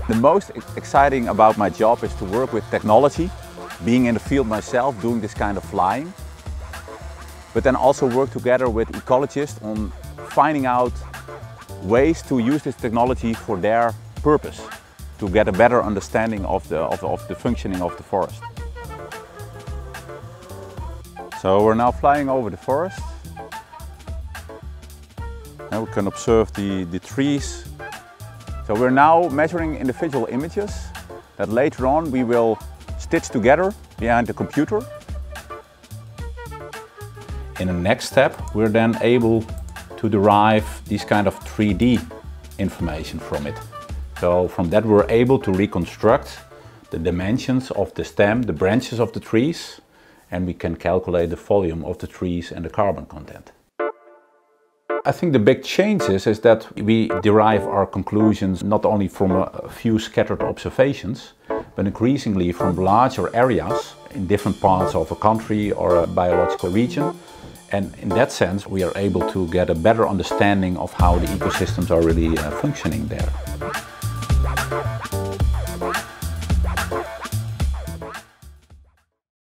The most exciting about my job is to work with technology, being in the field myself, doing this kind of flying, but then also work together with ecologists on finding out ways to use this technology for their purpose, to get a better understanding of the functioning of the forest. So we're now flying over the forest. And we can observe the trees. So we're now measuring individual images that later on we will stitch together behind the computer. In the next step, we're then able to derive this kind of 3D information from it. So from that we're able to reconstruct the dimensions of the stem, the branches of the trees, and we can calculate the volume of the trees and the carbon content. I think the big change is that we derive our conclusions not only from a few scattered observations, but increasingly from larger areas in different parts of a country or a biological region. And in that sense, we are able to get a better understanding of how the ecosystems are really functioning there.